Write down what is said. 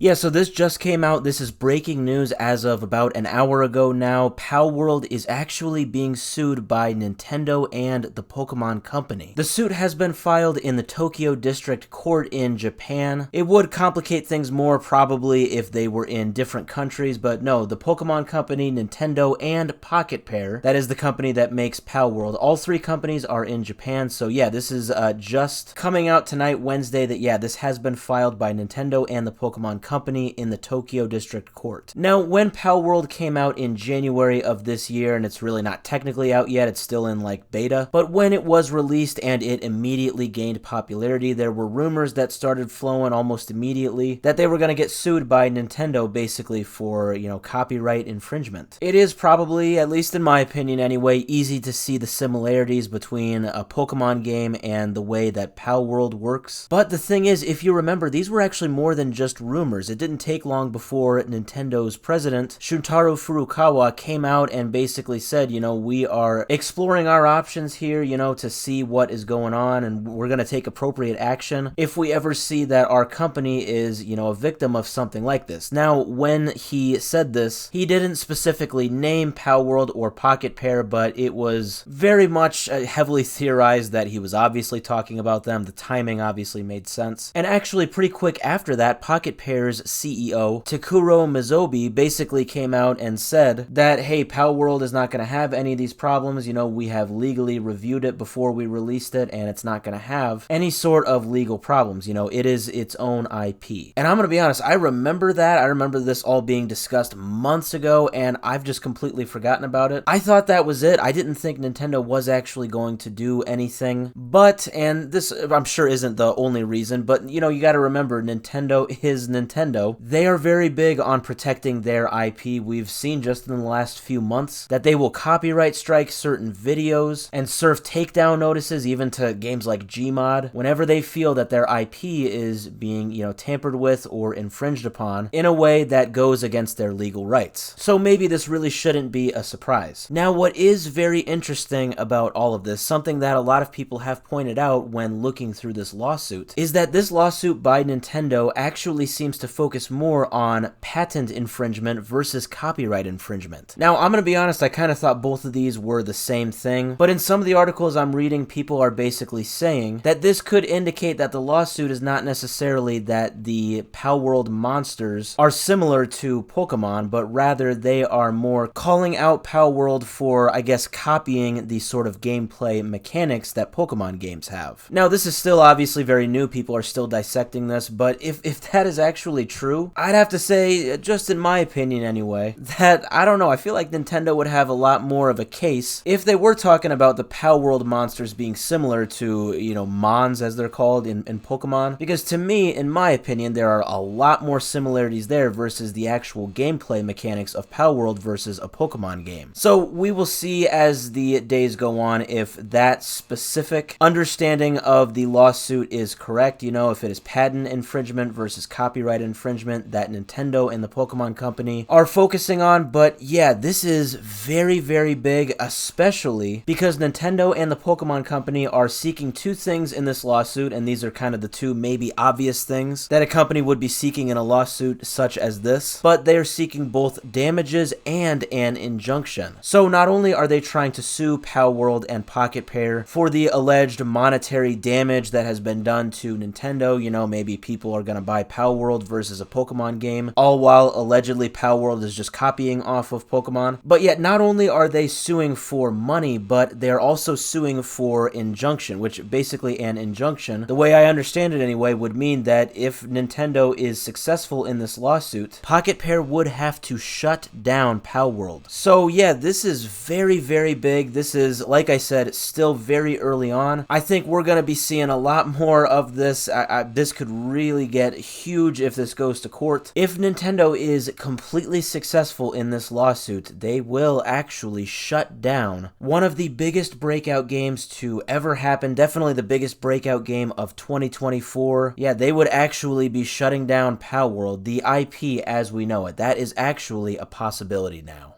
Yeah, so this just came out. This is breaking news as of about an hour ago now. Palworld is actually being sued by Nintendo and the Pokémon Company. The suit has been filed in the Tokyo District Court in Japan. It would complicate things more probably if they were in different countries, but no, the Pokémon Company, Nintendo, and Pocketpair, that is the company that makes Palworld. All three companies are in Japan, so yeah, this is just coming out tonight, Wednesday, that yeah, this has been filed by Nintendo and the Pokémon Company in the Tokyo District Court. Now, when Palworld came out in January of this year, and it's really not technically out yet, it's still in like beta, but when it was released and it immediately gained popularity, there were rumors that started flowing almost immediately that they were going to get sued by Nintendo basically for, copyright infringement. It is probably, at least in my opinion anyway, easy to see the similarities between a Pokemon game and the way that Palworld works. But the thing is, if you remember, these were actually more than just rumors. It didn't take long before Nintendo's president, Shuntaro Furukawa, came out and basically said, we are exploring our options here, to see what is going on, and we're going to take appropriate action if we ever see that our company is, a victim of something like this. Now, when he said this, he didn't specifically name Palworld or Pocketpair, but it was very much heavily theorized that he was obviously talking about them. The timing obviously made sense. And actually, pretty quick after that, Pocketpair's CEO, Takuro Mizobi, basically came out and said that, hey, Palworld is not going to have any of these problems. We have legally reviewed it before we released it, and it's not going to have any sort of legal problems. It is its own IP. And I'm going to be honest, I remember that. I remember this all being discussed months ago, and I've just completely forgotten about it. I thought that was it. I didn't think Nintendo was actually going to do anything. But, and this I'm sure isn't the only reason, but, you got to remember, Nintendo is Nintendo. They are very big on protecting their IP. We've seen just in the last few months that they will copyright strike certain videos and serve takedown notices even to games like Gmod whenever they feel that their IP is being, tampered with or infringed upon in a way that goes against their legal rights. So maybe this really shouldn't be a surprise. Now, what is very interesting about all of this, something that a lot of people have pointed out when looking through this lawsuit, is that this lawsuit by Nintendo actually seems to focus more on patent infringement versus copyright infringement. Now, I'm going to be honest, I kind of thought both of these were the same thing, but in some of the articles I'm reading, people are basically saying that this could indicate that the lawsuit is not necessarily that the Palworld monsters are similar to Pokemon, but rather they are more calling out Palworld for, I guess, copying the sort of gameplay mechanics that Pokemon games have. Now, this is still obviously very new. People are still dissecting this, but if that is actually true, I'd have to say, just in my opinion anyway, that, I don't know, I feel like Nintendo would have a lot more of a case if they were talking about the Palworld monsters being similar to, Mons as they're called in Pokemon, because to me, in my opinion, there are a lot more similarities there versus the actual gameplay mechanics of Palworld versus a Pokemon game. So we will see as the days go on if that specific understanding of the lawsuit is correct, if it is patent infringement versus copyright infringement that Nintendo and the Pokemon Company are focusing on. But yeah, this is very, very big, especially because Nintendo and the Pokemon Company are seeking two things in this lawsuit, and these are kind of the two maybe obvious things that a company would be seeking in a lawsuit such as this, but they are seeking both damages and an injunction. So not only are they trying to sue Palworld and Pocketpair for the alleged monetary damage that has been done to Nintendo, maybe people are going to buy Palworld versus a Pokemon game, all while allegedly Palworld is just copying off of Pokemon. But yet, not only are they suing for money, but they're also suing for injunction, which basically an injunction, the way I understand it anyway, would mean that if Nintendo is successful in this lawsuit, Pocketpair would have to shut down Palworld. So yeah, this is very, very big. This is, like I said, still very early on. I think we're going to be seeing a lot more of this. This could really get huge if this goes to court. If Nintendo is completely successful in this lawsuit, they will actually shut down one of the biggest breakout games to ever happen, definitely the biggest breakout game of 2024. Yeah, they would actually be shutting down Palworld, the IP as we know it. That is actually a possibility now.